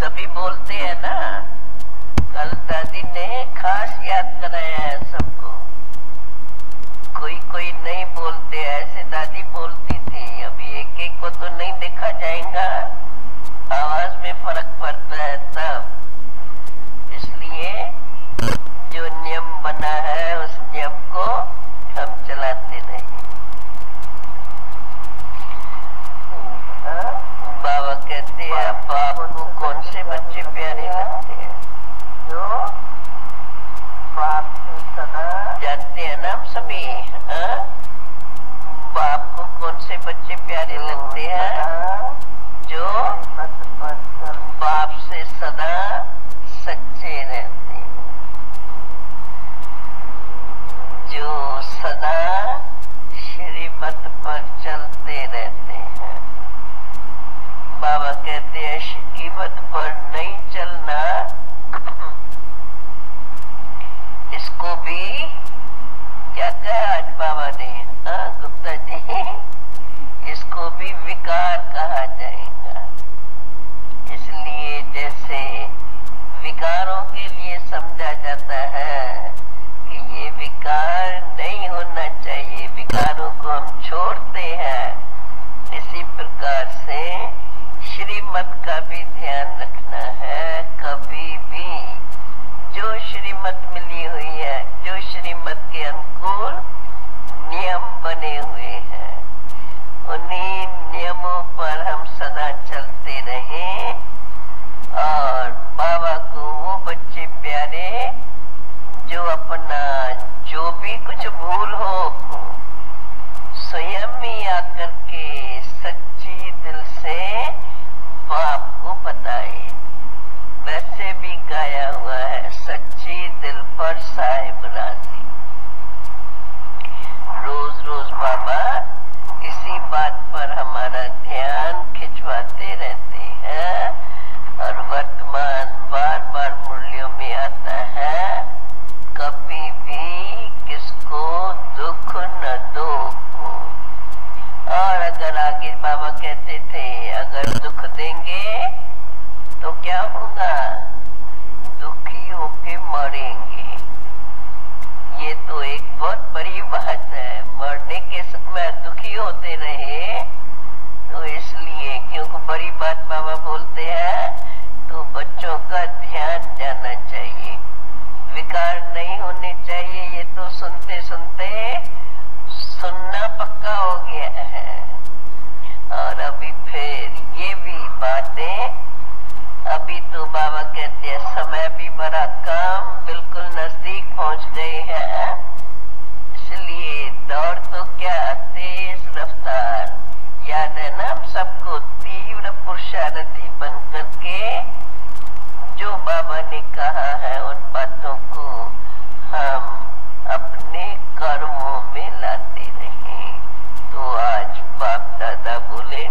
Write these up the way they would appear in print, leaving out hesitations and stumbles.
सभी बोलते हैं ना। कल दादी ने खास याद कराया है सबको। कोई कोई नहीं बोलते, ऐसे दादी बोलती थी। अभी एक एक को तो नहीं देखा जाएगा, आवाज में फर्क पड़ता है तब। इसलिए जो नियम बना है उस नियम को हम चलाते नहीं। बाबा कहते हैं बाप को कौन से बच्चे प्यारे लगते हैं? जो बाप से सदा जानते हैं ना हम सभी। बाप को कौन से बच्चे प्यारे लगते हैं? जो बाप से सदा सच्चे रहते हैं, जो सदा श्रीमत पर चलते रहते हैं। बाबा कहते हैं श्रीमत पर नहीं चलना, इसको भी क्या कहा आज बाबा ने? गुप्ता जी, इसको भी विकार कहा जाएगा। इसलिए जैसे विकारों के लिए समझा जाता है कि ये विकार नहीं होना चाहिए, विकारों को हम छोड़ते हैं, इसी प्रकार से श्रीमत का भी ध्यान रखना है। कभी भी जो श्रीमत मिली हुई है, जो श्रीमत के अनुकूल नियम बने हुए हैं, उन्हीं नियमों पर हम सदा चलते रहें। और बाबा को वो बच्चे प्यारे जो अपना जो भी कुछ भूल हो स्वयं ही आकर के सच्ची दिल से बाप को बताए। वैसे भी गाया हुआ है, सच्ची दिल पर साहिब राजी। रोज रोज बाबा इसी बात पर हमारा ध्यान खिंचवाते रहते हैं। और वर्तमान बार बार मुरलियों में आता है, कभी भी किसको दुख न दो। और अगर आगे बाबा कहते थे अगर दुख देंगे तो क्या होगा? दुखी होके मरेंगे। ये तो एक बहुत बड़ी बात है। मरने के समय दुखी होते रहे तो इसलिए, क्योंकि बड़ी बात बाबा बोलते हैं, तो बच्चों का ध्यान जाना चाहिए, विकार नहीं होने चाहिए। ये तो सुनते सुनते सुनना पक्का हो गया है। और अभी फिर ये भी बातें, अभी तो बाबा कहते हैं समय भी बड़ा कम, बिल्कुल नजदीक पहुंच गए हैं। इसलिए दौड़ तो क्या, तेज रफ्तार। याद है ना हम सबको, तीव्र पुरुषार्थी बन करके जो बाबा ने कहा है उन बातों को हम अपने कर्मों में लाते रहें। तो आज बाप दादा बोले,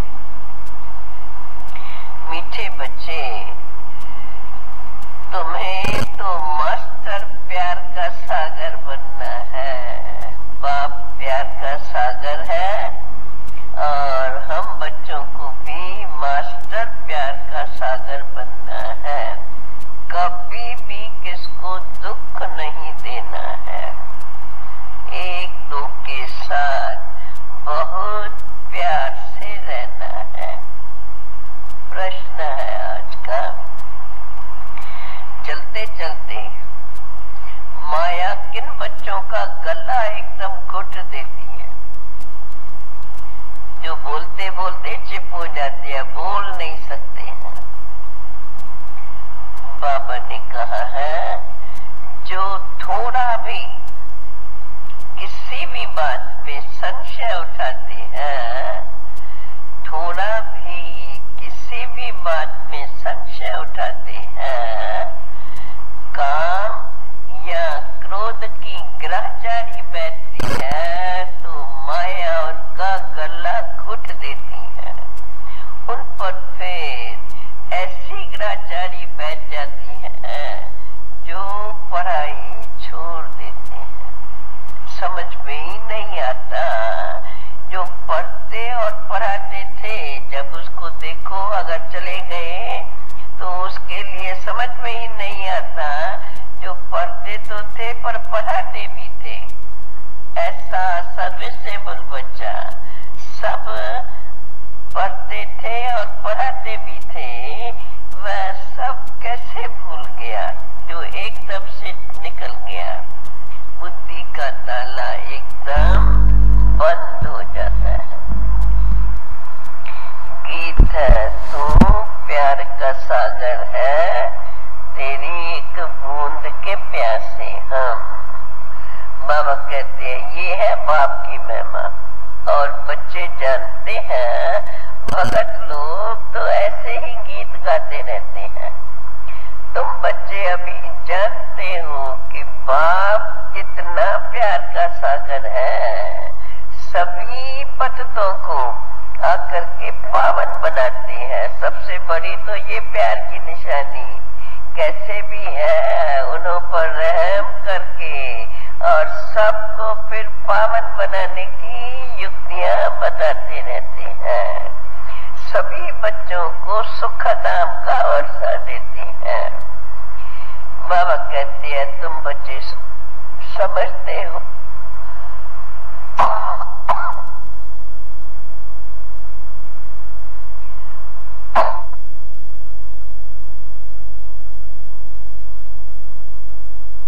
मीठे बच्चे तुम्हें तो मास्टर प्यार का सागर बनना है। बाप प्यार का सागर है और हम बच्चों को भी मास्टर प्यार का सागर बनना है। कभी भी किसको दुख नहीं देना है। एक दो के साथ बहुत प्यार से रहना है। प्रश्न है आज का, चलते चलते माया किन बच्चों का गला एकदम घुट देती है, जो बोलते बोलते चिप हो जाते हैं, बोल नहीं सकते हैं। बाबा ने कहा है जो थोड़ा भी किसी भी बात में संशय उठाते हैं, थोड़ा भी किसी भी बात में संशय उठाते हैं, काम या क्रोध की ग्रहचारी बैठती है तो माया उनका गला घुट देती है। उन पर फिर ऐसी ग्रहचारी बैठ जाती है जो पढ़ाई छोड़ देते हैं। समझ में ही नहीं आता। जो पढ़ते और पढ़ाते थे, जब उसको देखो अगर चले गए तो उसके पढ़ाते भी थे। ऐसा सर्विसेबल बच्चा सब पढ़ते थे और पढ़ाते भी थे, वह सब कैसे भूल गया जो एकदम से निकल गया। बुद्धि का ताला एकदम बंद हो जाता है। गीत है तू प्यार का सागर है, तेरी एक बूंद के प्यासे हम। बाबा कहते हैं ये है बाप की महिमा। और बच्चे जानते हैं, भगत लोग तो ऐसे ही गीत गाते रहते हैं। तुम बच्चे अभी जानते हो कि बाप कितना प्यार का सागर है, सभी पतितों को आकर के पावन बनाते हैं। सबसे बड़ी तो ये प्यार की निशानी कैसे भी है, उन्हों पर रहम करके और सबको फिर पावन बनाने की युक्तियां बताते रहते हैं। सभी बच्चों को सुखधाम का वर्षा देते हैं। बाबा कहते हैं तुम बच्चे समझते हो,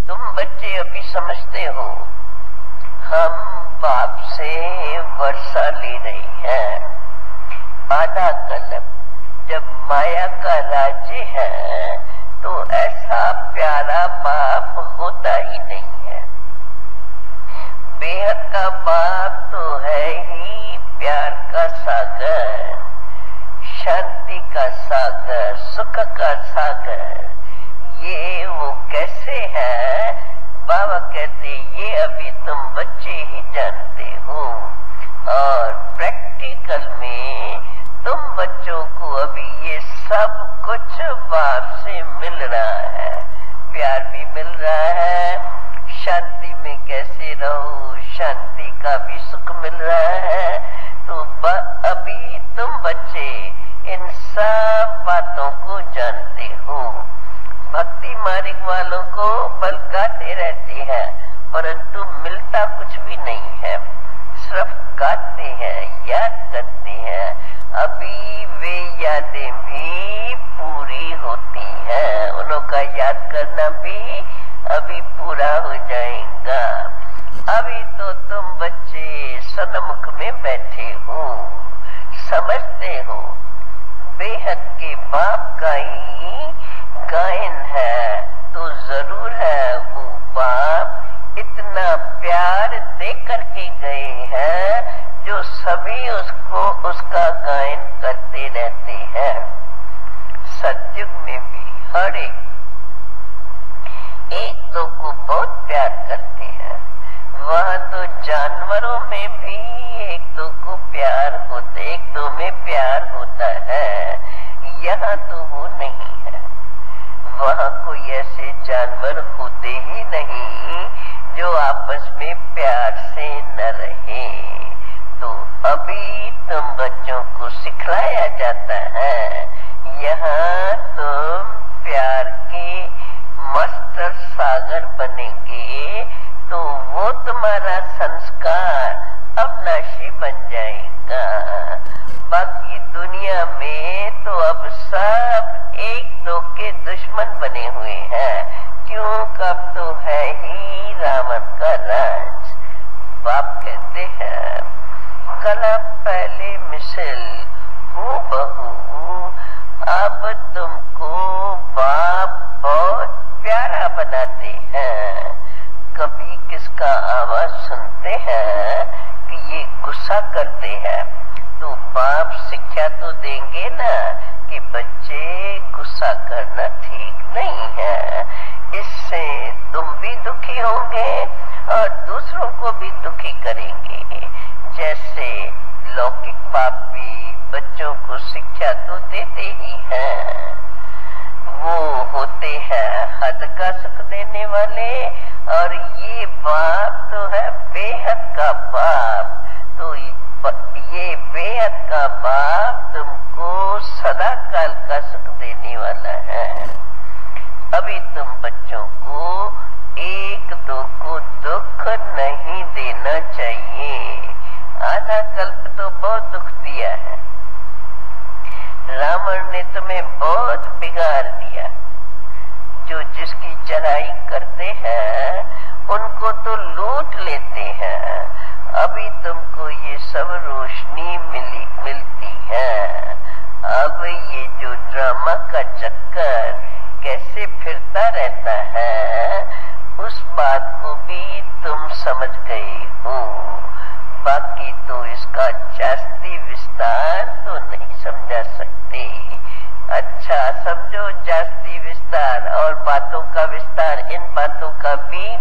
तुम बच्चे अभी समझते हो हम बाप से वर्षा ले रहे हैं। आधा कल्प जब माया का राज्य है तो ऐसा प्यारा बाप होता ही नहीं है। बेहद का बाप तो है ही प्यार का सागर, शांति का सागर, सुख का सागर। ये वो कैसे है? बाबा कहते ये अभी तुम बच्चे ही जानते हो। और प्रैक्टिकल में तुम बच्चों को अभी ये सब कुछ बाप से मिल रहा है। प्यार भी मिल रहा है, शांति में कैसे रहो, शांति का भी सुख मिल रहा है। तो अभी तुम बच्चे इन सब बातों को जानते हो। भक्ति मार्ग वालों को बलगाते रहते हैं, परंतु मिलता कुछ भी नहीं है। सिर्फ गाते हैं, याद करते हैं। अभी वे यादें भी पूरी होती हैं, उनका याद करना भी अभी पूरा हो जाएगा। अभी तो तुम बच्चे सन्मुख में बैठे हो, समझते हो बेहद के बाप का ही गायन है। तो जरूर है वो बाप इतना प्यार दे करके गए हैं जो सभी उसको उसका गायन करते रहते हैं। सतयुग में भी हर एक दो को बहुत प्यार करते हैं। वहाँ तो जानवरों में भी एक दो को प्यार होता, एक दो में प्यार होता है। यहाँ तो वो नहीं है। वहाँ कोई ऐसे जानवर होते ही नहीं जो आपस में प्यार से न रहे। तो अभी तुम बच्चों को सिखलाया जाता है, यहाँ तुम प्यार के मास्टर सागर बनेंगे तो वो तुम्हारा संस्कार अविनाशी बन जाएगा। बाकी दुनिया में तो अब सब एक दो के दुश्मन बने हुए हैं। क्यों? कब तो है ही रावण का राज। बाप कहते हैं कला पहले मिसल हो बहू, अब तुमको बाप बहुत प्यारा बनाते हैं। कभी किसका आवाज सुनते हैं कि ये गुस्सा करते हैं, तो बाप शिक्षा तो देंगे ना कि बच्चे गुस्सा करना ठीक नहीं है। इससे तुम भी दुखी होंगे और दूसरों को भी दुखी करेंगे। जैसे लौकिक बाप भी बच्चों को शिक्षा तो देते ही हैं, वो होते हैं हद का सुख देने वाले। और ये बाप तो है बेहद का बाप। तो ये बेहद का बाप तुमको सदा काल का सुख देने वाला है। अभी तुम बच्चों को एक दो को तुम्हें बहुत बिगाड़ दिया। जो जिसकी चढ़ाई करते हैं उनको तो लूट लेते हैं। अभी तुमको ये सब रोशनी मिलती है। अब ये जो ड्रामा का चक्कर कैसे फिरता रहता है उस बात को भी तुम समझ गए हो। बाकी तो इसका जास्ती विस्तार तो नहीं समझा सकते। अच्छा समझो जास्ती विस्तार और बातों का विस्तार। इन बातों का भी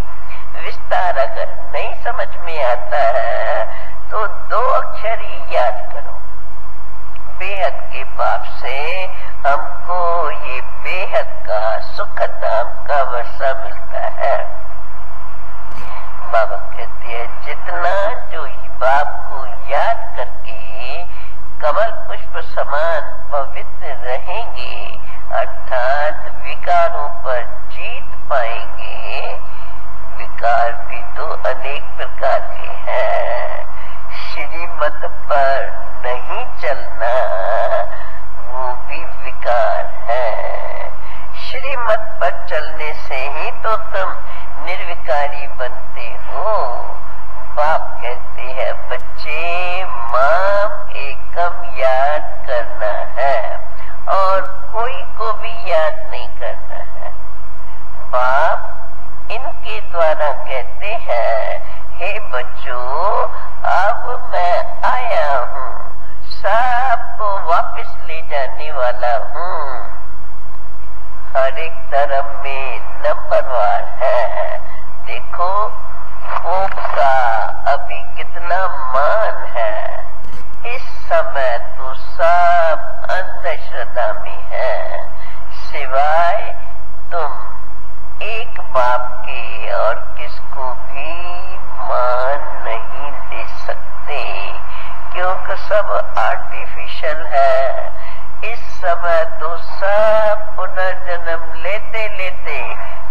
विस्तार अगर नहीं समझ में आता है तो 2 अक्षर ही याद करो। बेहद के बाप से हमको ये बेहद का सुखद आम का वर्षा मिलता है। बाबा कहते हैं जितना जो बाप को याद करके कमल पुष्प समान पवित्र रहेंगे अर्थात विकारों पर जीत पाएंगे। विकार भी तो अनेक प्रकार के हैं। श्रीमत पर नहीं चलना वो भी विकार है। श्रीमत पर चलने से ही तो तुम निर्विकारी बनते हो। बाप कहते हैं बच्चे माम एकम याद करना है और कोई को भी याद नहीं करना है। बाप इनके द्वारा कहते हैं हे बच्चों अब मैं आया हूँ, सबको वापस ले जाने वाला हूँ। हर एक धर्म में नंबरवार है। देखो पोप का अभी कितना मान है। इस समय तो सब अंधश्रद्धा में है सिवाय तुम एक बाप के और किसको भी मान नहीं दे सकते क्योंकि सब आर्टिफिशियल है। इस समय तो सब पुनर्जन्म लेते लेते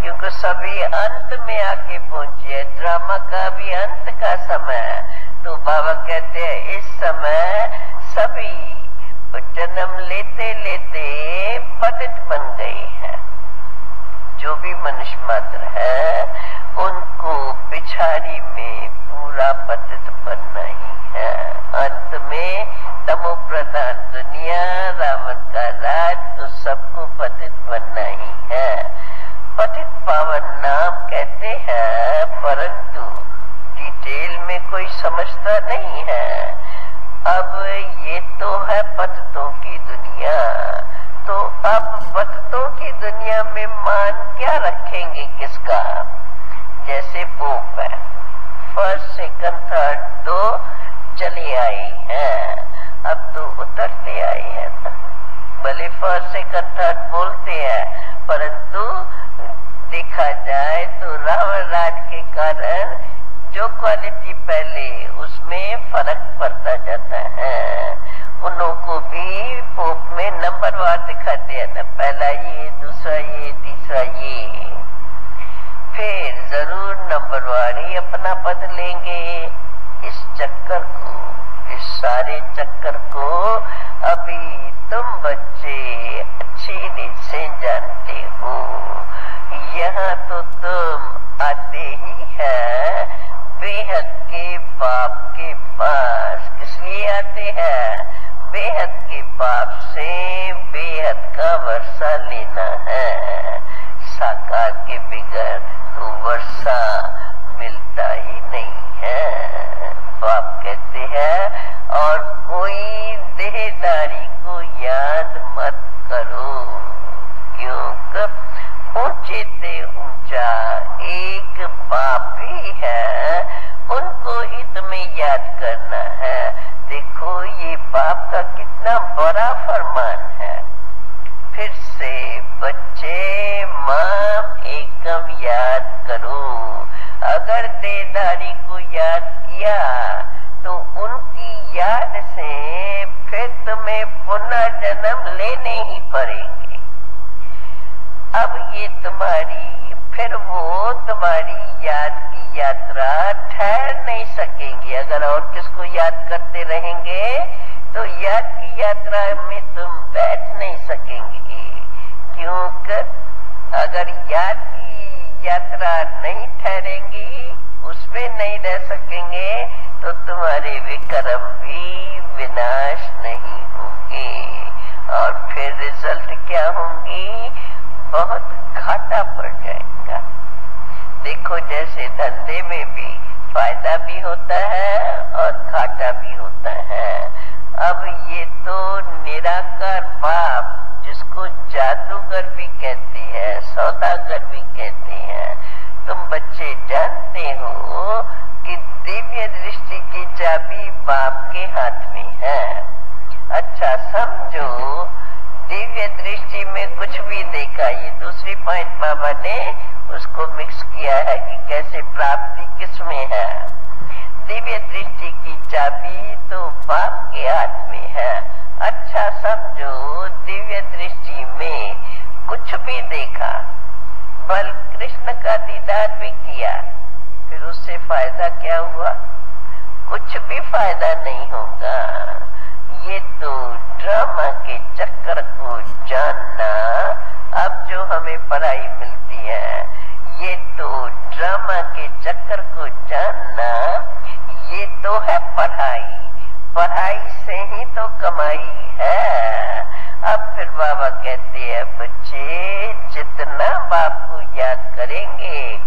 क्योंकि सभी अंत में आके पहुंचे। ड्रामा का भी अंत का समय। तो बाबा कहते हैं इस समय सभी जन्म लेते लेते पतित बन गए हैं। जो भी मनुष्य मात्र है उनको पिछाड़ी में पूरा पतित बनना ही है। अंत में तमो प्रधान दुनिया रावण का राज तो सबको पतित बनना ही है। पतित पावन नाम कहते हैं परंतु डिटेल में कोई समझता नहीं है। अब ये तो है पतितों की दुनिया। तो अब पतितों की दुनिया में मान क्या रखेंगे किसका? जैसे पोप है, फर्स्ट सेकंड थर्ड तो चले आए हैं, अब तो उतरते आए हैं ना। भले फर्स्ट सेकंड थर्ड बोलते हैं परंतु देखा जाए तो रावण राज के कारण जो क्वालिटी पहले उसमें फर्क पड़ता जाता है। उन्हों को भी पोप में नंबरवार दिखाते हैं ना, पहला ये, दूसरा ये, तीसरा ये। फिर जरूर नंबरवार ही अपना पद लेंगे। इस चक्कर को, इस सारे चक्कर को अभी तुम बच्चे अच्छी रीत से जानते हो। यहाँ तो तुम आते ही है बेहद के बाप के पास। किस लिए आते हैं? बेहद के बाप से बेहद का वर्षा लेना है। साकार के बिगड़ तो वर्षा मिलता ही नहीं है। बाप कहते हैं और कोई देहदारी को याद मत करो क्योंकि ऊंचे से ऊंचा एक बाप ही है, उनको ही तुम्हें याद करना है। देखो ये बाप का कितना बड़ा फरमान है। फिर से बच्चे माम एकम याद करो। अगर देहधारी को याद किया तो उनकी याद से फिर तुम्हें पुनर्जन्म लेने ही पड़ेंगे। अब ये तुम्हारी, फिर वो तुम्हारी याद की यात्रा ठहर नहीं सकेंगी। अगर और किसको याद करते रहेंगे तो याद की यात्रा में तुम बैठ नहीं सकेंगे। अगर याद की यात्रा नहीं ठहरेंगी, उसमें नहीं रह सकेंगे, तो तुम्हारे विक्रम भी विनाश नहीं होंगे। और फिर रिजल्ट क्या होंगी? बहुत घाटा पड़ जाएगा। देखो, जैसे धंधे में भी फायदा भी होता है और घाटा भी होता है। अब ये तो निराकार बाप, जिसको जादूगर भी कहते हैं, सौदागर भी कहते हैं, तुम बच्चे जानते हो कि दिव्य दृष्टि की चाबी बाप के हाथ में है। अच्छा समझो, दिव्य दृष्टि में कुछ भी देखा, ये दूसरी पॉइंट बाबा ने उसको मिक्स किया है कि कैसे प्राप्ति किसमें है। दिव्य दृष्टि की चाबी तो बाप के हाथ में है। अच्छा समझो, दिव्य दृष्टि में कुछ भी देखा, बल कृष्ण का दीदार भी किया, फिर उससे फायदा क्या हुआ? कुछ भी फायदा नहीं होगा। ये तो ड्रामा के चक्कर को जानना, अब जो हमें पढ़ाई मिलती है, ये तो ड्रामा के चक्कर को जानना, ये तो है पढ़ाई। पढ़ाई से ही तो कमाई है। अब फिर बाबा कहते हैं, बच्चे जितना बाप को याद करेंगे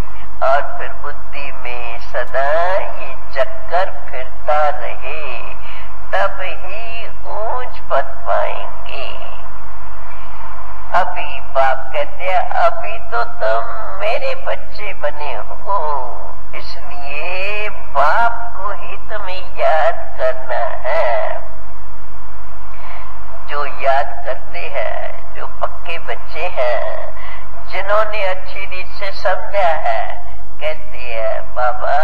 और फिर बुद्धि में सदा ये चक्कर फिरता रहे, तब ही ऊंच पद पाएंगे। अभी बाप कहते हैं, अभी तो तुम मेरे बच्चे बने हो, इसलिए बाप को ही तुम्हें याद करना है। जो याद करते हैं, जो पक्के बच्चे हैं, जिन्होंने अच्छी रीत से समझा है, कहते हैं बाबा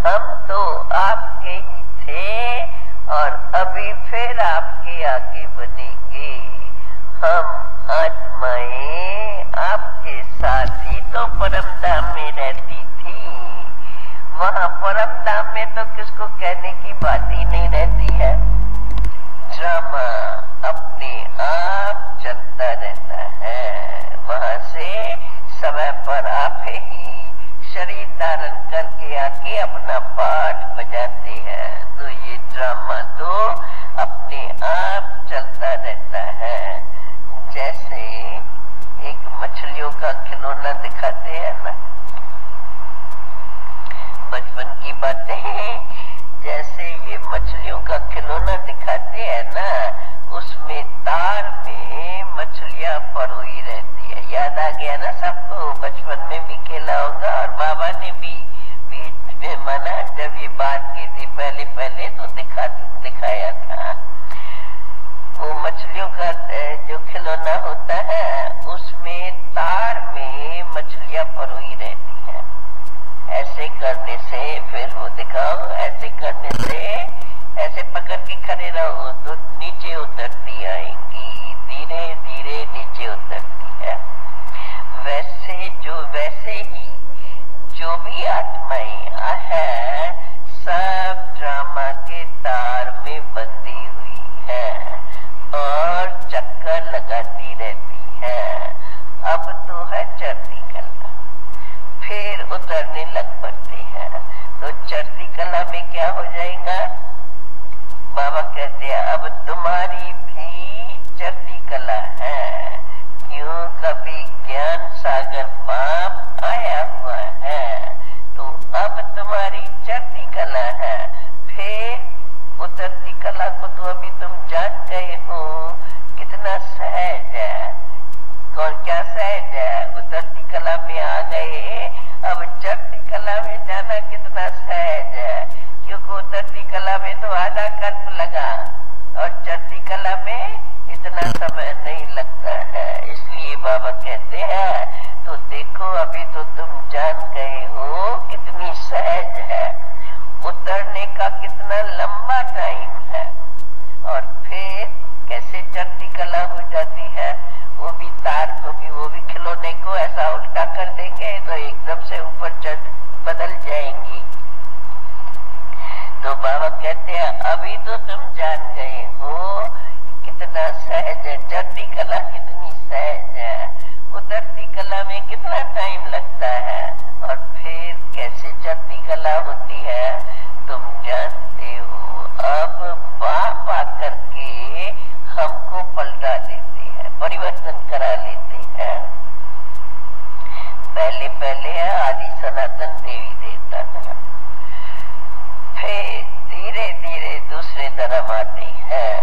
हम तो आपके ही थे और अभी फिर आपके आगे बनेंगे। हम आत्माएं आपके साथ ही तो परम धाम में रहती थी। वहाँ परम धाम में तो किसको कहने की बात ही नहीं रहती है। ड्रामा अपने आप चलता रहता है। वहाँ से समय पर आप ही शरीर धारण करके आके अपना पाठ बजाते हैं। तो ये ड्रामा तो अपने आप चलता रहता है। जैसे एक मछलियों का खिलौना दिखाते हैं ना, बचपन की बातें, जैसे ये मछलियों का खिलौना दिखाते हैं ना, उसमें तार में मछलियां परोई रहती है। याद आ गया ना सबको? बचपन में भी खेला होगा और बाबा ने भी बीच में माना, जब ये बात की थी पहले तो दिखाया था। वो मछलियों का जो खिलौना होता है, उसमें तार में मछलियां परोई रहती हैं। ऐसे करने से, फिर वो दिखाओ, ऐसे करने से, ऐसे पकड़ के खड़े रहो तो नीचे उतरती आएंगी, धीरे धीरे नीचे उतरती है। वैसे ही जो भी आत्माएं है, सब ड्रामा के तार में बंधी हुई है और चक्कर लगाती रहती है। अब तो है चढ़ती कला, फिर उतरने लग पड़ते हैं। तो चढ़ती कला में क्या हो जाएगा? बाबा कहते हैं, अब तुम्हारी भी चढ़ती कला है। क्यों? कभी ज्ञान सागर बाप आया हुआ है, तो अब तुम्हारी चढ़ती कला है। फिर उतरती कला को तो अभी तुम जान गए हो, कितना सहज है। कौन क्या सहज है? उतरती कला में आ गए, अब चढ़ती कला में जाना कितना सहज है। क्योंकि उतरती कला में तो आधा कल्प लगा और चढ़ती कला में इतना समय नहीं लगता है। इसलिए बाबा कहते हैं, तो देखो अभी तो तुम जान गए हो कितनी सहज है, उतरने का कितना लंबा टाइम है। और फिर कैसे चढ़ती कला हो जाती है? वो भी तार को भी, वो भी खिलौने को ऐसा उल्टा कर देंगे तो एकदम से ऊपर चढ़ बदल जाएंगी। तो बाबा कहते हैं, अभी तो तुम जान गए हो कितना सहज है, चढ़ती कला कितनी सहज है, उधर पहले पहले आदि सनातन देवी देवता था, फिर धीरे धीरे दूसरे धर्म आते हैं।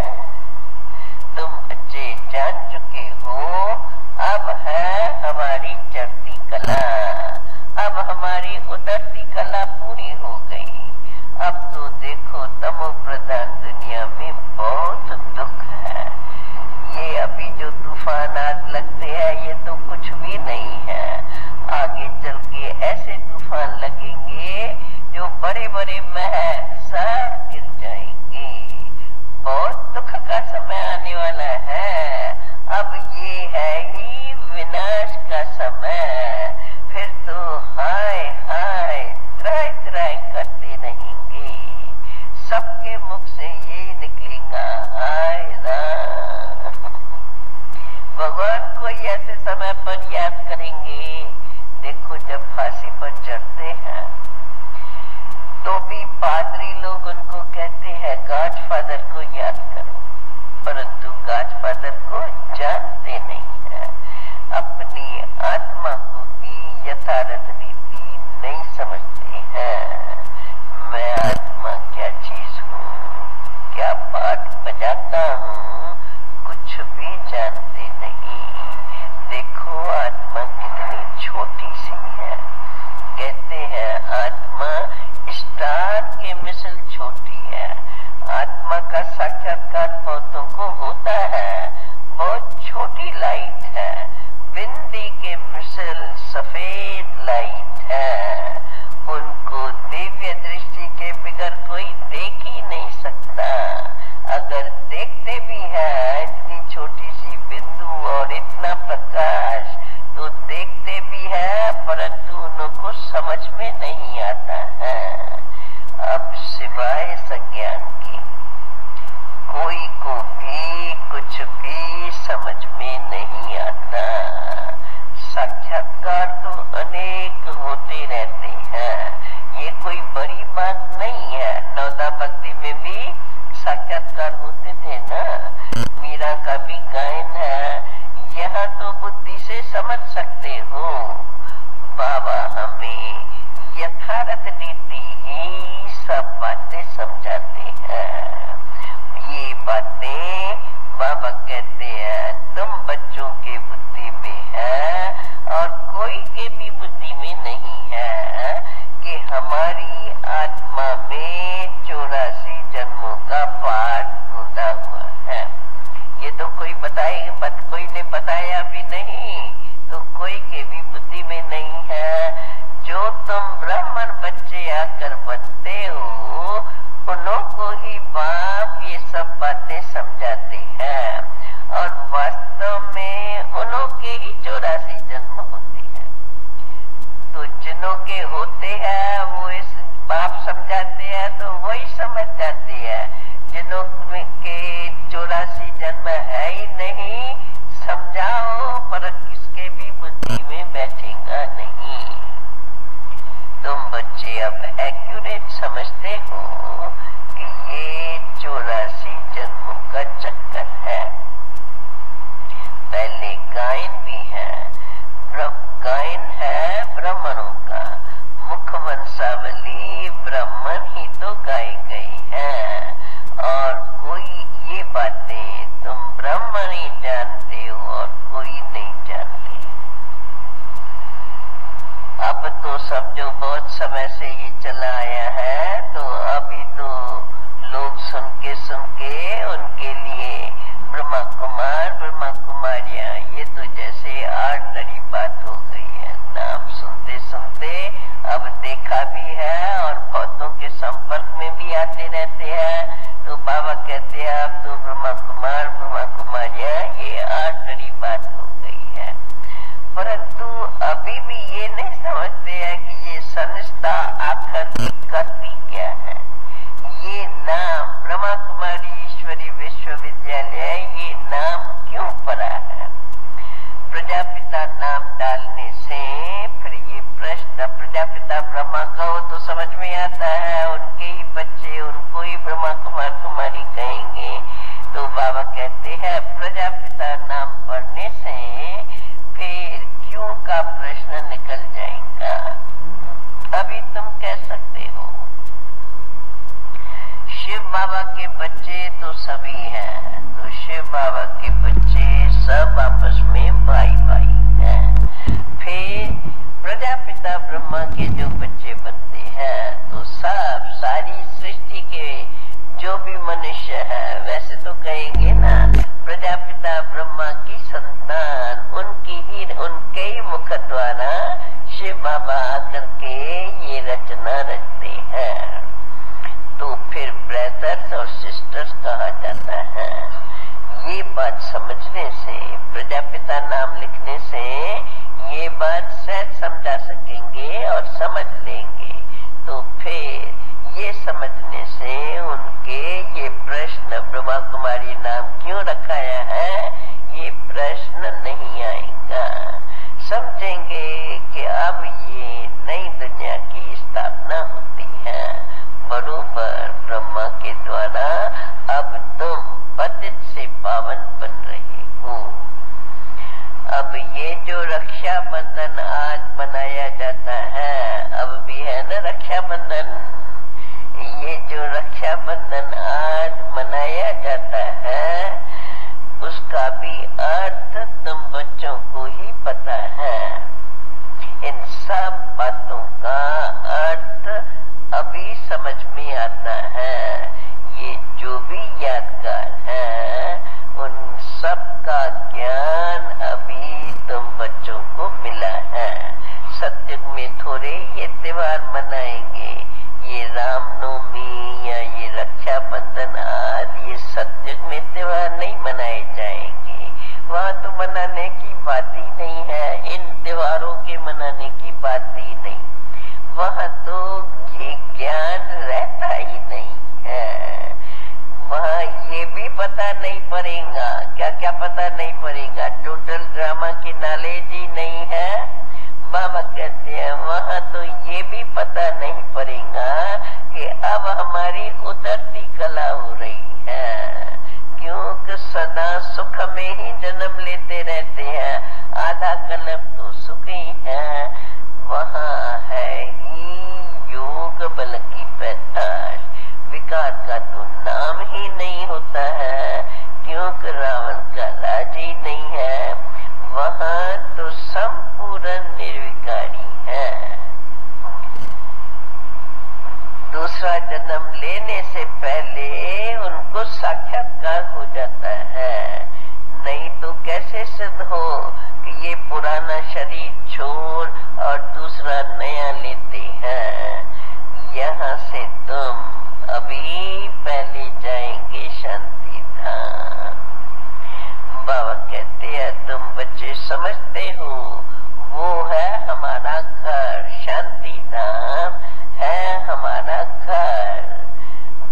तुम बच्चे जान चुके हो, अब है हमारी चढ़ती कला, अब हमारी उतरती कला पूरी हो गई। अब तो देखो तमो प्रधान दुनिया में बहुत दुख है। ये अभी जो तूफानात लगते हैं ये तो कुछ भी नहीं है, आगे चल के ऐसे तूफान लगेंगे जो बड़े बड़े महल सब गिर जाएंगे। बहुत दुख का समय आने वाला है। अब ये है ही विनाश का समय। फिर तो हाय हाय त्राय त्राय करते रहेंगे, सबके मुख से यही निकलेगा हाय राम। भगवान को ऐसे समय पर याद करेंगे। देखो जब फांसी पर चढ़ते हैं तो भी पादरी लोग उनको कहते हैं गॉडफादर को याद करो, परंतु गॉडफादर को जानते नहीं है। अपनी आत्मा को भी यथार्थ रीति नहीं समझते हैं। मैं आत्मा क्या चीज हूँ, क्या पाठ बजाता हूँ, कुछ भी जानते नहीं। देखो आत्मा कितनी छोटी सी है। कहते हैं आत्मा स्टार के मिसल छोटी है। आत्मा का साक्षात्कार बहुतों को होता है, बहुत छोटी लाइट है, बिंदी के मिसल सफेद लाइट है। उनको दिव्य दृष्टि के बिगर कोई देख ही नहीं सकता। अगर देखते भी है इतनी छोटी सी बिंदु और इतना प्रकाश, तो देखते भी है परंतु उनको समझ में नहीं आता है। अब सिवाय संज्ञान की कोई को भी कुछ भी समझ में नहीं आता। साक्षात्कार तो अनेक होते रहते हैं, ये कोई बड़ी बात नहीं है। नौदा भक्ति में भी साक्षात्कार होते थे ना। मीरा का भी गायन है, यहाँ तो बुद्धि से समझ सकते हो। बाबा हमें यथार्थ रीति ही सब बातें समझाते हैं। ये बातें बाबा कहते हैं तुम बच्चों के बुद्धि में है और कोई के भी बुद्धि में नहीं है कि हमारी आत्मा में 84 जन्मों का पाठ ढूंढा हुआ है। ये तो कोई कोई ने बताया भी नहीं, तो कोई के भी बुद्धि में नहीं है। जो तुम ब्राह्मण बच्चे आकर बनते हो, उन्हों को ही बाप ये सब बातें समझाते हैं और वास्तव में उन्हों के ही 84 जन्म होते हैं। तो जिन्हों के होते हैं वो इस बाप समझाते हैं तो वही समझ जाते हैं। जिन्हों के 84 जन्म है ही नहीं, समझाओ पर किसके भी बुद्धि में बैठेगा नहीं। तुम बच्चे अब एक्यूरेट समझते हो कि ये 84 जन्मों का चक्कर है। पहले गायन भी है, गायन है ब्राह्मणों का। मुख वंशावली ब्राह्मण ही तो गाई गई है और कोई ये बातें तुम ब्राह्मण ही जानते हो और कोई नहीं जानते। अब तो समझो बहुत समय से ये चला आया है, तो अभी तो लोग सुन के उनके लिए ब्रह्मा कुमार ब्रह्मा कुमारियां ये तो जैसे आर्डनरी बात हो गई है। नाम सुनते सुनते अब देखा भी है और बहुतों के संपर्क में भी आते रहते हैं। तो बाबा कहते हैं अब तो ब्रह्मा कुमार ब्रह्मा कुमारियां ये आर्डनरी बात हो गई है। परंतु अभी भी ये नहीं समझते हैं कि ये संस्था आखिर करती क्या है। ये नाम ब्रह्मा कुमारी ईश्वरी विश्वविद्यालय ये नाम क्यों पड़ा है? प्रजापिता नाम डालने से फिर ये प्रश्न प्रजापिता ब्रह्मा कहो तो समझ में आता है, उनके ही बच्चे उनको ही ब्रह्मा कुमार कुमारी कहेंगे। तो बाबा कहते हैं प्रजापिता नाम पढ़ने से फिर क्यों का प्रश्न निकल जाएगा। अभी तुम कह सकते हो शिव बाबा के बच्चे तो सभी हैं, तो शिव बाबा के बच्चे सब आपस में भाई भाई हैं। फिर प्रजापिता ब्रह्मा के जो बच्चे बनते हैं तो सब सारी सृष्टि के जो भी मनुष्य है, वैसे तो कहेंगे ना प्रजापिता ब्रह्मा की संतान, उनके ही मुख द्वारा शिव बाबा आकर के ये रचना रचते हैं। तो फिर ब्रदर्स और सिस्टर्स कहा जाता है। ये बात समझने से, प्रजापिता नाम लिखने से ये बात सहज समझा सकेंगे और समझ लेंगे। तो फिर ये समझने से उनके ये प्रश्न ब्रह्मा कुमारी नाम क्यों रखाया है, ये प्रश्न नहीं आएगा। समझेंगे कि अब ये नई दुनिया की स्थापना होती है बरोबर ब्रह्मा के द्वारा। अब तुम पतित से पावन बन रहे हो। अब ये जो रक्षा बंधन आज मनाया जाता है, अब भी है ना रक्षा बंधन, ये जो रक्षा बंधन आज मनाया जाता है उसका भी अर्थ तुम बच्चों को ही पता है। इन सब बातों का अर्थ अभी समझ में आता है। ये जो भी यादगार है उन सब का ज्ञान अभी तुम बच्चों को मिला है। सत्युग में थोड़े ये त्योहार मनाएंगे, ये रामनवमी या ये रक्षाबंधन आदि ये सत्युग में त्योहार नहीं मनाए जाएंगे। वहाँ तो मनाने की बात ही नहीं है, इन त्योहारों के मनाने की बात ही नहीं। वहाँ तो ये ज्ञान रहता ही नहीं है। वहाँ ये भी पता नहीं पड़ेगा, क्या क्या पता नहीं पड़ेगा, टोटल ड्रामा की नॉलेज ही नहीं है। बाबा कहते हैं वहाँ तो ये भी पता नहीं पड़ेगा कि अब हमारी उतरती कला हो रही है, क्योंकि सदा सुख में ही जन्म लेते रहते हैं, आधा कल्प तो सुख ही है। वहाँ है ही योग बल की पैदाश, विकार का तो नाम ही नहीं होता है, क्योंकि रावण का राज ही नहीं है। वहाँ तो संपूर्ण निर्विकारी है। दूसरा जन्म लेने से पहले उनको साक्षात्कार हो जाता है, नहीं तो कैसे सिद्ध हो कि ये पुराना शरीर छोड़ और दूसरा नया लेते हैं। यहाँ से तुम अभी पहले जाएंगे शांति धाम। बाबा कहते हैं तुम बच्चे समझते हो वो है हमारा घर, शांति धाम है हमारा घर।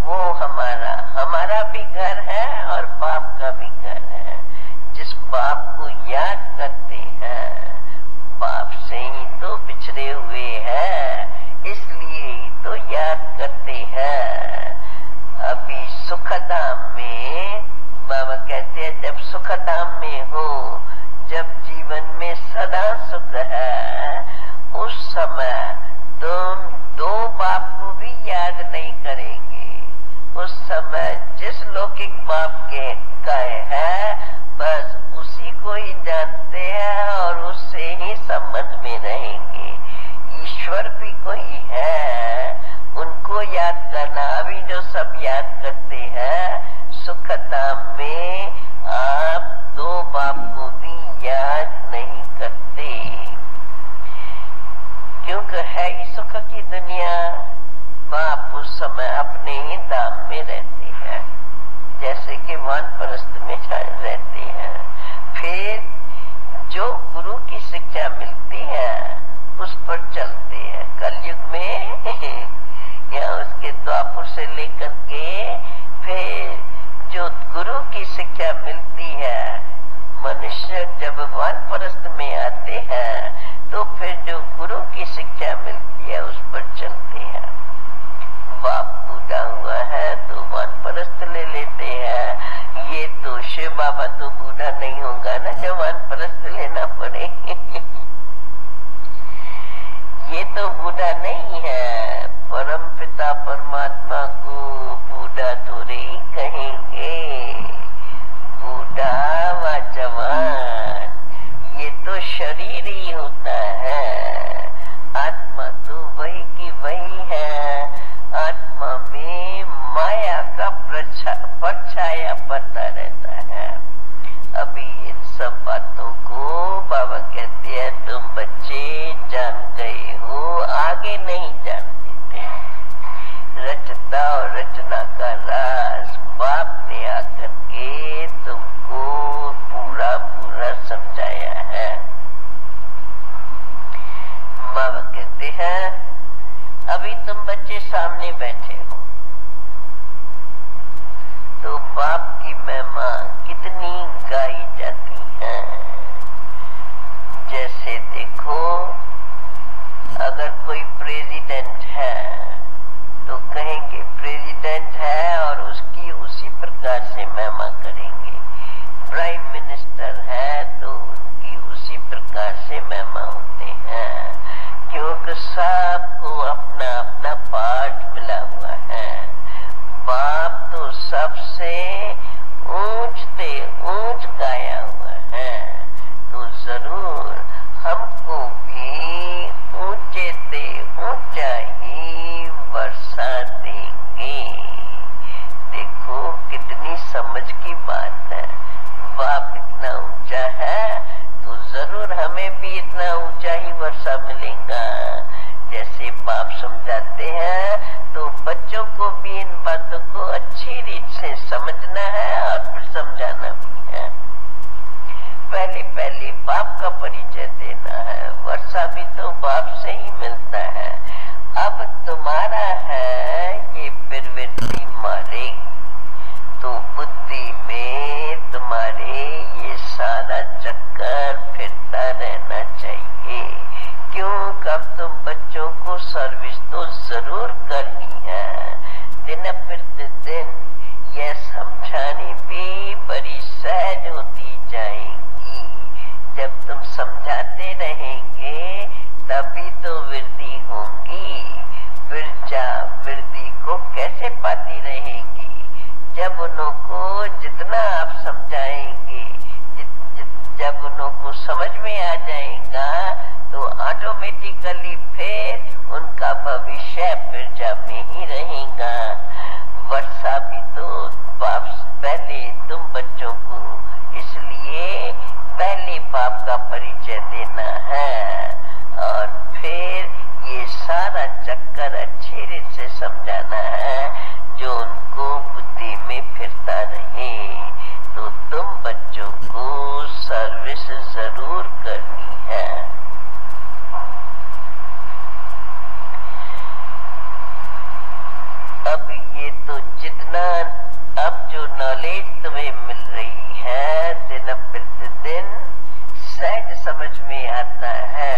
वो हमारा भी घर है और बाप का भी घर है। जिस बाप को याद करते हैं, बाप से ही तो बिछड़े हुए हैं, इसलिए ही तो याद करते हैं। अभी सुखधाम में बाबा कहते हैं जब सुखधाम में हो, जब जीवन में सदा सुख है, उस समय तुम दो बाप को भी याद नहीं करेंगे। उस समय जिस लौकिक बाप के कहे है बस उसी को ही जानते हैं और उससे ही संबंध में रहेंगे। ईश्वर भी कोई है, उनको याद करना। अभी जो सब याद करते हैं सुखधाम में आप दो बाप को भी याद नहीं करते, क्योंकि है ही सुख की दुनिया। बाप उस समय अपने ही धाम में रहते हैं, जैसे कि वानप्रस्थ में रहते हैं। फिर जो गुरु की शिक्षा मिलती है उस पर चलते हैं। कलयुग में या उसके द्वापर से लेकर के फिर जो गुरु की शिक्षा मिलती है, मनुष्य जब वानप्रस्थ में आते हैं तो फिर जो गुरु की शिक्षा मिलती है उस पर चलते हैं। बाप बूढ़ा हुआ है तो वानप्रस्थ ले लेते हैं। ये तो शिव बाबा तो बूढ़ा नहीं होगा ना जब वानप्रस्थ लेना पड़े। हैं, अभी तुम बच्चे सामने बैठे हो तो बाप की महिमा कितनी गाई जाती है। जैसे देखो, अगर कोई प्रेसिडेंट है तो कहेंगे प्रेसिडेंट है और उसकी उसी प्रकार से महिमा करेंगे। प्राइम मिनिस्टर है तो उनकी उसी प्रकार से महिमा होते हैं, क्योंकि सबको अपना अपना पार्ट मिला हुआ है। बाप तो सबसे ऊंच गाया हुआ है, तो जरूर हमको भी ऊंचे से ऊंचा ही वर्षा देंगे। देखो कितनी समझ की बात है। बाप इतना ऊंचा है तो जरूर हमें भी इतना ऊंचा ही वर्षा मिलेगा। जैसे बाप समझाते हैं तो बच्चों को भी इन बातों को अच्छी रीत से समझना है और फिर समझाना भी है। पहले पहले बाप का परिचय देना है। वर्षा भी तो बाप से ही मिलता है। अब तुम्हारा है ये प्रवृत्ति मारे, तो बुद्धि में तुम्हारे ये सारा चक्कर फिरता रहना चाहिए। क्यों? कब तुम बच्चों को सर्विस तो जरूर करनी है। दिन प्रतिदिन यह समझानी भी बड़ी सहज होती जाएगी। जब तुम समझाते रहेंगे तभी तो वृद्धि होगी। वृद्धि को कैसे पाती रहेगी? जब उनको जितना आप समझाएंगे, जब उनको समझ में आ जाएगा तो ऑटोमेटिकली फिर उनका भविष्य प्रजा में ही रहेगा। वर्षा भी तो बाप पहले तुम बच्चों को, इसलिए पहले बाप का परिचय देना है और फिर ये सारा चक्कर अच्छी रीत से समझाना है जो उनको बुद्धि में फिरता रहे। तो तुम बच्चों को सर्विस जरूर करनी है। अब ये तो जितना अब जो नॉलेज तुम्हें मिल रही है दिन प्रतिदिन सहज समझ में आता है,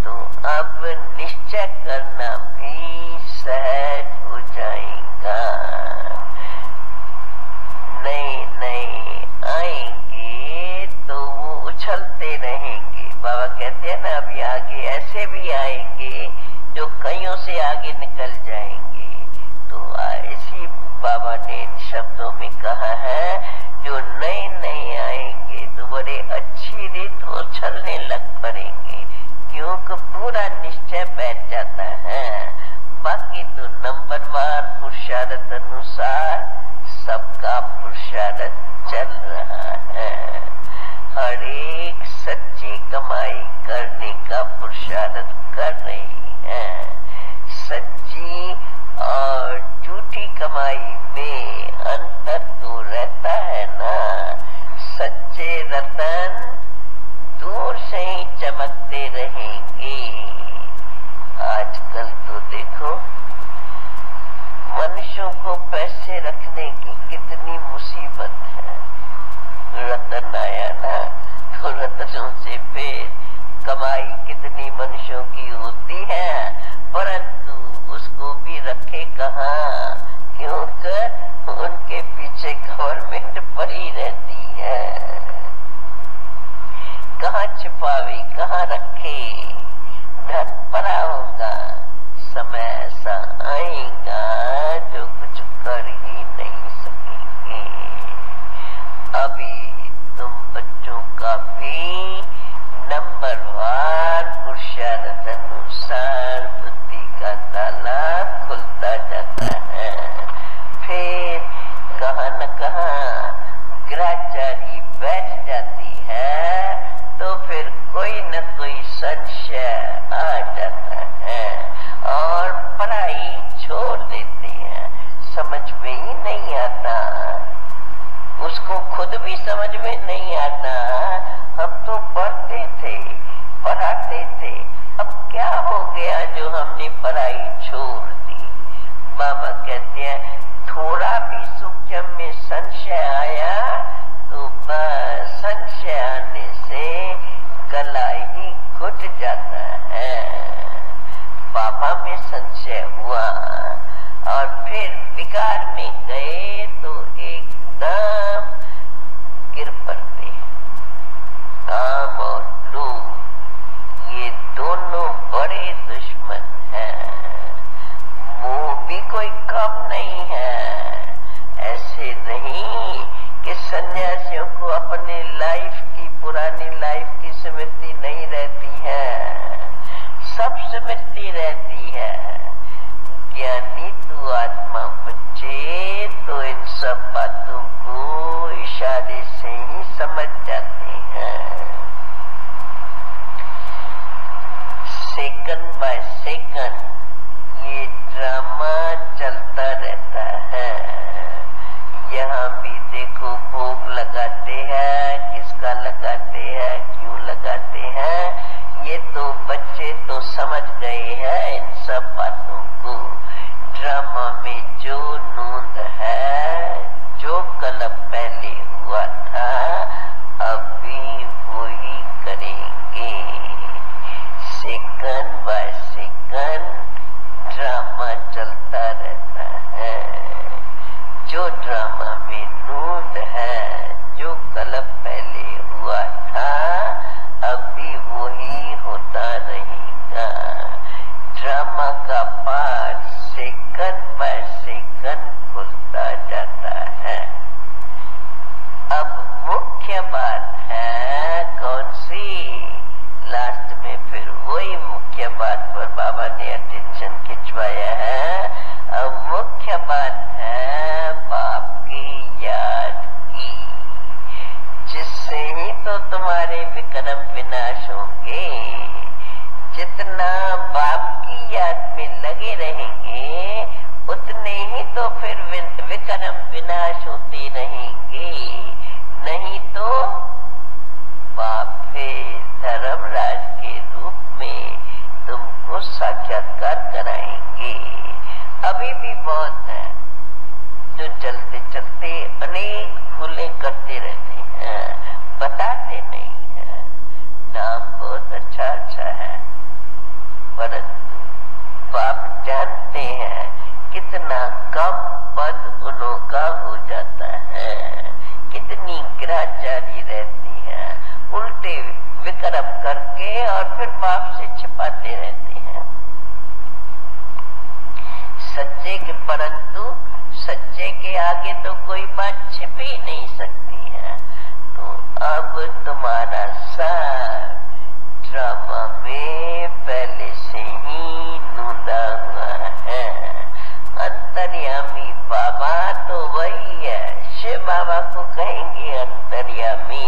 तो अब निश्चय करना भी सहज हो जाएगा। नए आएंगे तो वो उछलते रहेंगे। बाबा कहते हैं ना, अभी आगे ऐसे भी आएंगे जो कईयों से आगे निकल जाएंगे। तो इसी बाबा ने इन शब्दों में कहा है, जो नए आएंगे तो बड़े अच्छी रीत उछलने लग पड़ेंगे, क्योंकि पूरा निश्चय बैठ जाता है। बाकी तो नंबरवार पुरुषार्थ अनुसार सबका पुरुषार्थ चल रहा है। हर एक सच्ची कमाई करने का पुरुषार्थ कर रही है। सच्ची और झूठी कमाई में अंतर तो रहता है ना। सच्चे रतन दूर से ही चमकते रहेंगे। आजकल तो देखो मनुष्यों को पैसे रखने की कितनी मुसीबत है। रतन आया ना तो रतनों से फिर कमाई कितनी मनुष्यों की होती है, परंतु उसको भी रखे कहाँ, क्योंकि उनके पीछे गवर्नमेंट पड़ी रहती है। कहाँ छिपावे, कहाँ रखे, धन पड़ा होगा। समय ऐसा आएगा जो कुछ कर ही नहीं सकेंगे। अभी तुम बच्चों का भी नंबरवार पुरुषार्थ अनुसार बुद्धि का ताला खुलता जाता है। फिर कहाँ न कहाँ ग्राचारी बैठ जाती है, तो फिर कोई न कोई संशय आ जाता है और पढ़ाई छोड़ देते हैं। समझ में ही नहीं आता, उसको खुद भी समझ में नहीं आता। हम तो पढ़ते थे, पढ़ाते थे, अब क्या क्या हो गया जो हमने पढ़ाई छोड़ दी? बाबा कहते हैं थोड़ा भी सुख जब में संशय आया तो बस संशय आने से गला ही घुट जाता है। बाबा में संशय हुआ और फिर विकार में गए तो एकदम गिर पड़ते। काम और लोभ ये दोनों बड़े दुश्मन हैं। मोह भी कोई कम नहीं है। ऐसे नहीं कि सन्यासियों को अपने लाइफ की पुरानी लाइफ की स्मृति नहीं रहती है, सब स्मृति रहती है। ज्ञानी तू आत्मा बच्चे तो इन सब बातों को इशारे से ही समझ जाते हैं। सेकंड बाय सेकंड ये ड्रामा चलता रहता है। यहाँ भी देखो भोग लगाते हैं, किसका लगाते हैं, क्यों लगाते हैं, ये तो बच्चे तो समझ गए हैं इन सब बातों को। ड्रामा में जो नूंद है, जो कल पहले हुआ था, अभी वही करेंगे। सेकंड बाय सेकंड ड्रामा चलता रहता है। जो ड्रामा में नूंद है, जो कल पहले हुआ था, अभी वही होता रहेगा। ड्रामा का पार्ट सेकंड बाय सेकंड खुलता जाता है। अब मुख्य बात है कौन सी? लास्ट में फिर वही मुख्य बात पर बाबा ने अटेंशन खिंचवाया है। अब मुख्य बात है बाप की याद की, जिससे ही तो तुम्हारे विक्रम विनाश होंगे। जितना बाप की याद में लगे रहेंगे उतने ही तो फिर विक्रम विनाश होते रहेंगे। नहीं तो बाप धर्मराज के रूप में तुमको साक्षात्कार कराएंगे। अभी भी बहुत है जो चलते चलते अनेक भूलें करते रहते हैं, बताते नहीं हैं। नाम बहुत अच्छा अच्छा है, परंतु बाप जानते हैं कितना कम पद उन्हों का हो जाता है, कितनी ग्राचारी रहती है, उल्टे विक्रम करके और फिर बाप से छिपाते रहते हैं। सच्चे के परंतु सच्चे के आगे तो कोई बात छिप ही नहीं सकती है। तो अब तुम्हारा साथ ड्रामा में पहले से ही नूंदा हुआ है। अंतर्यामी बाबा तो वही है। शिव बाबा को कहेंगे अंतर्यामी,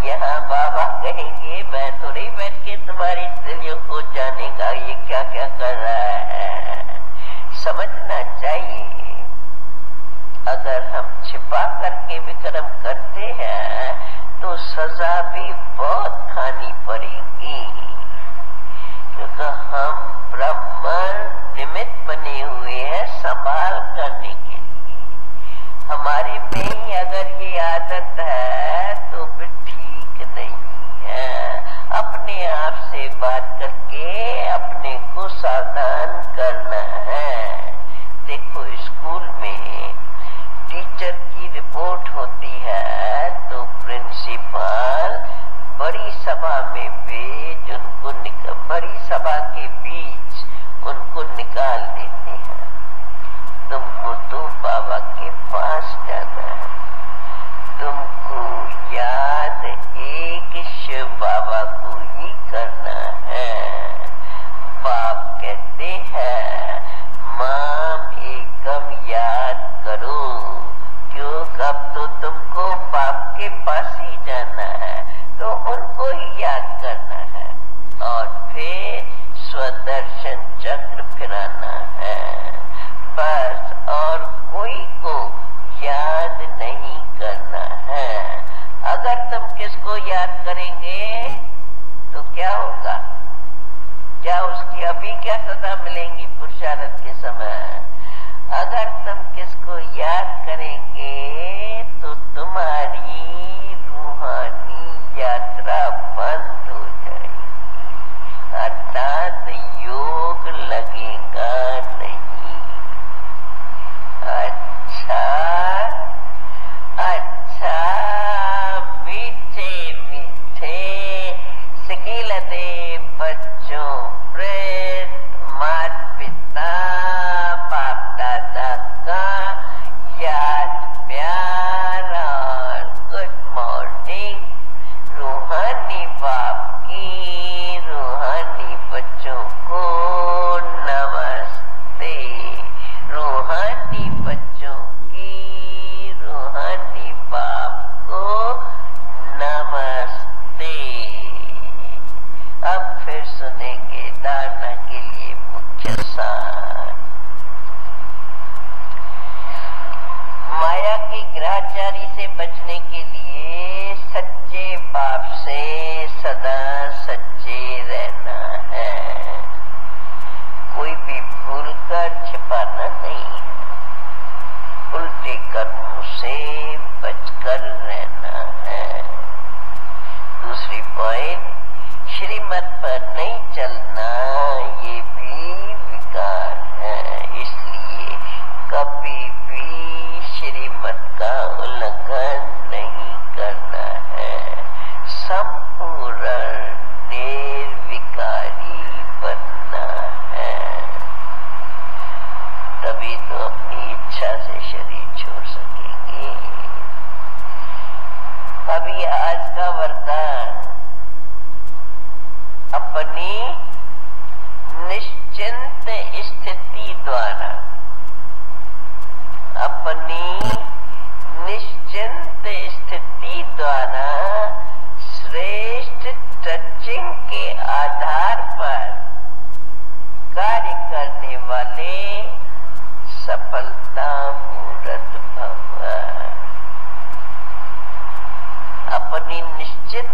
यहाँ बाबा कहेंगे मैं थोड़ी बैठ के तुम्हारी दिलियों को जानेगा ये क्या क्या कर रहा है। समझना चाहिए अगर हम छिपा करके विक्रम करते हैं तो सजा भी बहुत खानी पड़ेगी, क्योंकि हम ब्राह्मण निमित्त बने हुए हैं संभाल करने के लिए। हमारे में ही अगर ये आदत है तो फिर ठीक नहीं है। अपने आप से बात करके अपने को सावधान करना है। देखो स्कूल में टीचर की रिपोर्ट होती है तो प्रिंसिपल बड़ी सभा में भेज उनको बड़ी सभा के बीच उनको निकाल देते हैं। तुमको तो बाबा के पास जाना है, तुमको याद एक शिव बाबा को ही करना है। बाप कहते हैं माम एकम याद करो, क्यों अब तो तुमको बाप के पास ही जाना है, तो उनको ही याद करना है और फिर स्वदर्शन चक्र फिराना है बस, और कोई को याद नहीं करना है। अगर तुम किसको याद करेंगे क्या सदा मिलेंगी पुरुषार्थ के समय? अगर तुम किसको याद करेंगे तो तुम्हारी रूहानी यात्रा बंद हो जाएगी, अर्थात योग लगेगा नहीं। अच्छा अच्छा, मीठे मीठे सिकिलते बच्चों, वृद्ध माता पिता बाप दादा का याद प्यार और गुड मॉर्निंग। रूहानी बाप की रूहानी बच्चों को नमस्ते। रूहानी बच्चों की रूहानी बाप को नमस्ते। अब फिर सुनेंगे धारणा के लिए मुख्य सार। माया की ग्रहचारी से बचने के लिए सच्चे बाप से सदा सच्चे रहना है। कोई भी भूल कर छिपाना नहीं है। उल्टे कर्मों से बचकर रहना है। दूसरी पॉइंट, श्रीमत पर नहीं चलना, ये भी विकार है। इसलिए कभी भी श्रीमत का उल्लंघन नहीं करना है। संपूर्ण निर्विकारी बनना है, तभी तो अपनी इच्छा से शरीर छोड़ सकेंगे। अभी आज का वरदान, अपनी निश्चिंत स्थिति द्वारा, अपनी निश्चिंत स्थिति द्वारा श्रेष्ठ टचिंग के आधार पर कार्य करने वाले सफलता मूर्त भव। अपनी निश्चिंत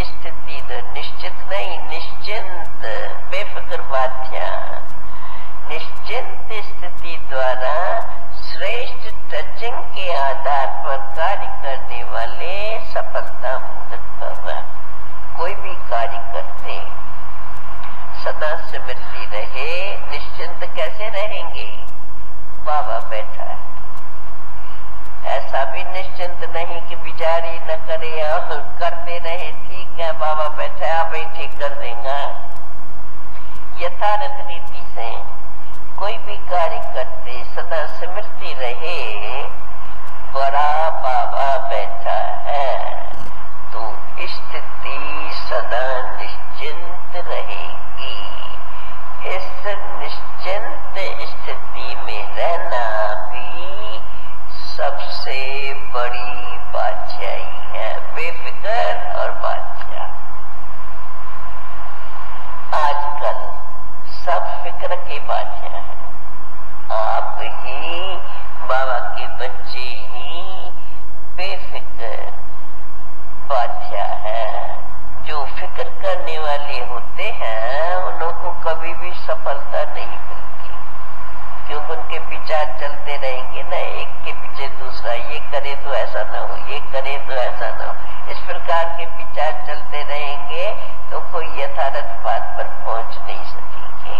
स्थिति, निश्चित नहीं, निश्चिंत बेफिक्र बाध्या, निश्चिंत स्थिति द्वारा श्रेष्ठ टचिंग के आधार पर कार्य करने वाले सफलता मूर्त भव। कोई भी कार्य करते सदा स्मृति रहे। निश्चिंत कैसे रहेंगे? बाबा बैठा है, ऐसा भी निश्चिंत नहीं कि बिचारी न करे और करते रहे। ठीक है, बाबा बैठा है, आप ही ठीक कर देगा। यथार्थ रीति से कोई भी कार्य करते सदा स्मृति रहे, बड़ा बाबा बैठा है, तो स्थिति सदा निश्चिंत रहेगी। इस निश्चिंत स्थिति में रहना भी सबसे बड़ी बादशाही है, बेफिक्र और बादशाह। आजकल सब फिक्र के बादशाह हैं। आप ही बाबा के बच्चे ही बेफिक्र बादशाह है। जो फिक्र करने वाले होते हैं उन्हों को कभी भी सफलता नहीं मिलती, क्योंकि उनके विचार चलते रहेंगे ना, एक के पीछे दूसरा, ये करे तो ऐसा ना हो, ये करे तो ऐसा ना हो। इस प्रकार के विचार चलते रहेंगे तो कोई यथार्थ बात पर पहुंच नहीं सकेंगे।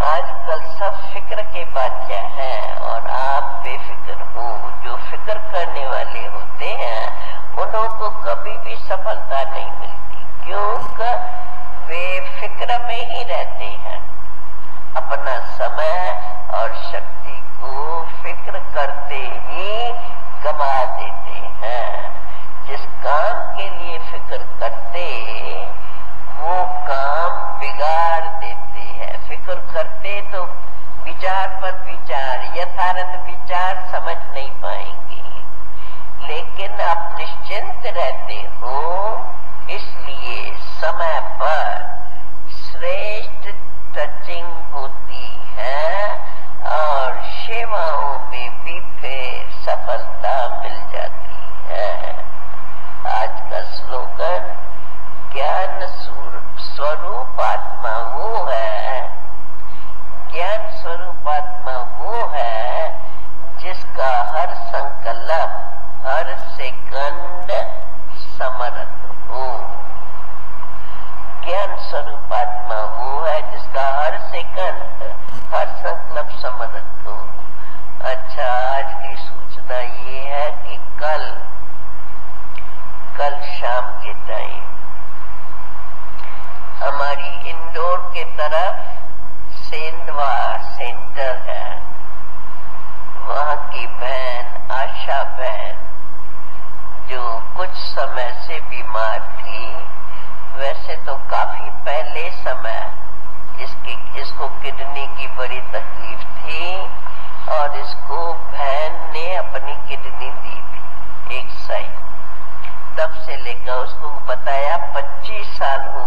आजकल सब फिक्र के बादशाह हैं और आप बेफिक्र हो। जो फिक्र करने वाले होते हैं उन्हों को कभी भी सफलता नहीं मिलती, क्योंकि वे फिक्र में ही रहते हैं। अपना समय और शक्ति को फिक्र करते ही गमा देते हैं। जिस काम के लिए फिक्र करते वो काम बिगाड़ देते हैं। फिक्र करते तो विचार पर विचार, यथार्थ विचार समझ नहीं पाएंगे। लेकिन आप निश्चिंत रहते हो, बीमार थी। वैसे तो काफी पहले समय इसको किडनी की बड़ी तकलीफ थी और इसको बहन ने अपनी किडनी दी थी एक साइड। तब से लेकर उसको बताया 25 साल हो